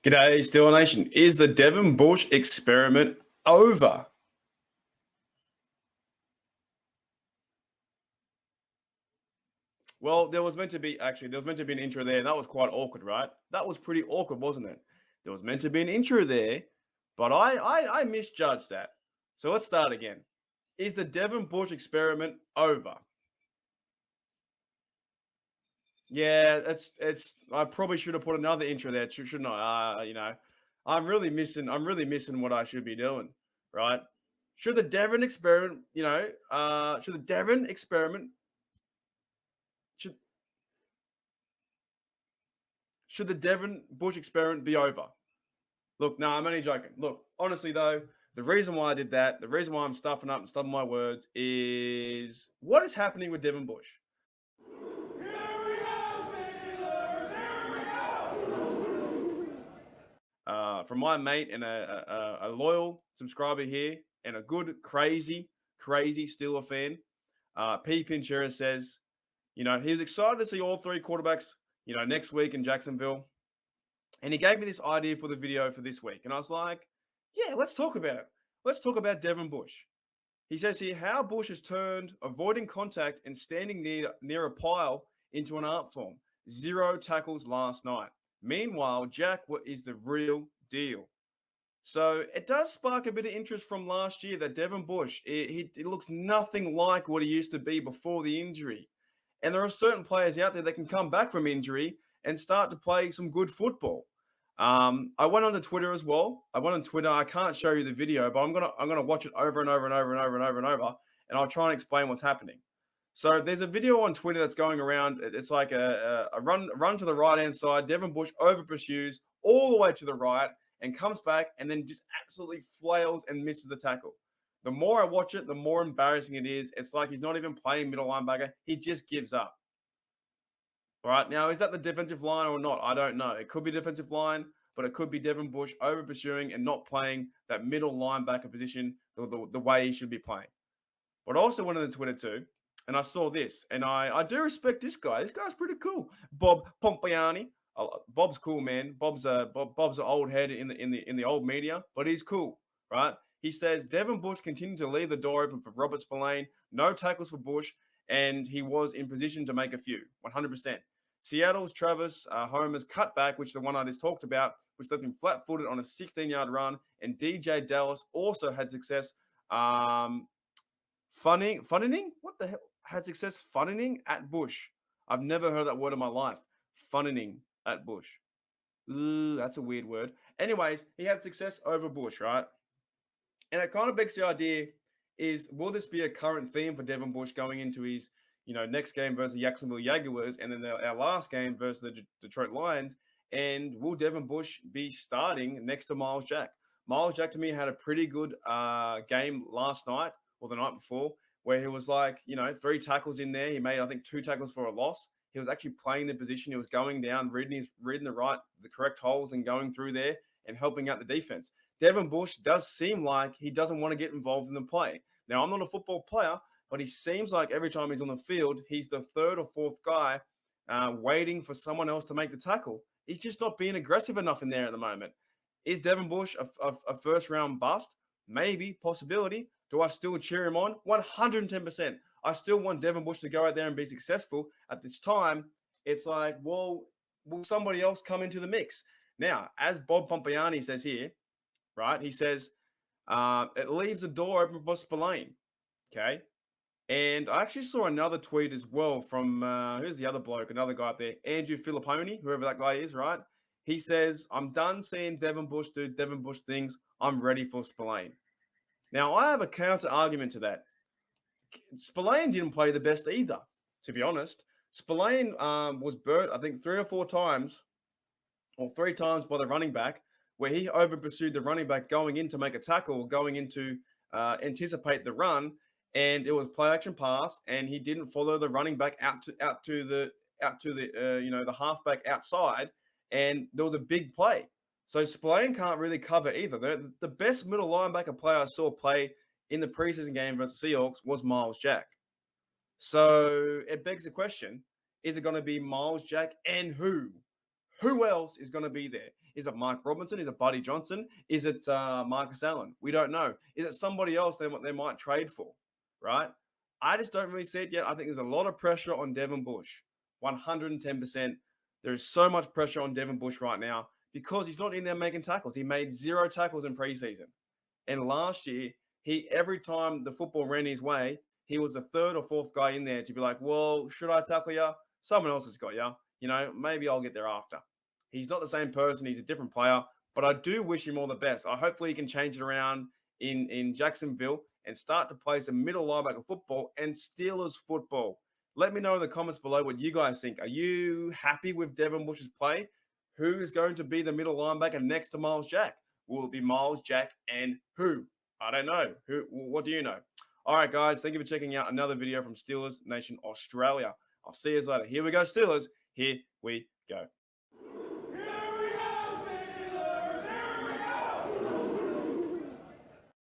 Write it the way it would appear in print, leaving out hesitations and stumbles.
G'day, Steeler Nation. Is the Devin Bush experiment over? Well, there was meant to be an intro there, and that was quite awkward, right? That was pretty awkward, wasn't it? There was meant to be an intro there, but I misjudged that. So let's start again. Is the Devin Bush experiment over? Yeah, it's. I probably should have put another intro there, shouldn't I? I'm really missing what I should be doing, right? Should the Devin experiment, should the Devin experiment should should the Devin Bush experiment be over? Look, no, I'm only joking. Look, honestly though, the reason why I did that, the reason why I'm stuffing up and stuffing my words is what is happening with Devin Bush. From my mate and a loyal subscriber here and a good, crazy Steeler fan, P. Pinchera says, he's excited to see all three quarterbacks, next week in Jacksonville. And he gave me this idea for the video for this week. And I was like, yeah, let's talk about it. Let's talk about Devin Bush. He says here, how Bush has turned avoiding contact and standing near a pile into an art form. 0 tackles last night. Meanwhile, Jack is the real deal. So it does spark a bit of interest from last year that Devin Bush, he looks nothing like what he used to be before the injury. And there are certain players out there that can come back from injury and start to play some good football. I went onto Twitter as well. I went on Twitter. I can't show you the video, but I'm gonna watch it over and over and over and over and over and over, and I'll try and explain what's happening. So there's a video on Twitter that's going around. It's like a run to the right hand side. Devin Bush over pursues all the way to the right and comes back and then just absolutely flails and misses the tackle. The more I watch it, the more embarrassing it is. It's like he's not even playing middle linebacker. He just gives up. All right. Now, is that the defensive line or not? I don't know. It could be defensive line, but it could be Devin Bush over pursuing and not playing that middle linebacker position the way he should be playing. But I also went on the Twitter too, and I saw this, and I do respect this guy. This guy's pretty cool. Bob Pompiani. Bob's cool, man. Bob's an old head in the old media, but he's cool, right? He says Devin Bush continued to leave the door open for Robert Spillane. No tackles for Bush, and he was in position to make a few, 100%. Seattle's Travis Homer's cutback, which the one I just talked about, which left him flat-footed on a 16-yard run, and DJ Dallas also had success. Funning? What the hell? Had success funning at Bush. I've never heard that word in my life. Funning at Bush. Ooh, that's a weird word. Anyways, he had success over Bush, right? And it kind of begs the idea is, will this be a current theme for Devin Bush going into his, next game versus the Jacksonville Jaguars and then our last game versus the Detroit Lions? And will Devin Bush be starting next to Miles Jack? Miles Jack, to me, had a pretty good game last night or the night before where he was like, 3 tackles in there. He made, I think, 2 tackles for a loss. He was actually playing the position. He was going down, reading the correct holes and going through there and helping out the defense. Devin Bush does seem like he doesn't want to get involved in the play. Now, I'm not a football player, but he seems like every time he's on the field, he's the 3rd or 4th guy waiting for someone else to make the tackle. He's just not being aggressive enough in there at the moment. Is Devin Bush a first-round bust? Maybe, possibility. Do I still cheer him on? 110%. I still want Devin Bush to go out there and be successful. At this time, it's like, well, will somebody else come into the mix? Now, as Bob Pompiani says here, right, he says, it leaves the door open for Spillane, okay? And I actually saw another tweet as well from, who's the other bloke, another guy up there, Andrew Filipponi, whoever that guy is, right? He says, I'm done seeing Devin Bush do Devin Bush things. I'm ready for Spillane. Now, I have a counter argument to that. Spillane didn't play the best either, to be honest. Spillane was burnt, I think, 3 or 4 times, or 3 times by the running back, where he over pursued the running back going in to make a tackle, going in to anticipate the run, and it was play action pass, and he didn't follow the running back out to the the halfback outside, and there was a big play. So Spillane can't really cover either. The best middle linebacker player I saw play in the preseason game versus Seahawks was Miles Jack. So it begs the question, is it going to be Miles Jack and who? Who else is going to be there? Is it Mike Robinson? Is it Buddy Johnson? Is it Marcus Allen? We don't know. Is it somebody else they might trade for, right? I just don't really see it yet. I think there's a lot of pressure on Devin Bush, 110%. There's so much pressure on Devin Bush right now because he's not in there making tackles. He made 0 tackles in preseason. And last year, every time the football ran his way, he was the 3rd or 4th guy in there to be like, well, should I tackle you? Someone else has got you. You know, maybe I'll get there after. He's not the same person. He's a different player. But I do wish him all the best. Hopefully he can change it around in Jacksonville and start to play some middle linebacker football and Steelers football. Let me know in the comments below what you guys think. Are you happy with Devin Bush's play? Who is going to be the middle linebacker next to Miles Jack? Will it be Miles Jack and who? I don't know. Who? What do you know? All right, guys. Thank you for checking out another video from Steelers Nation Australia. I'll see you later. Here we go, Steelers. Here we go.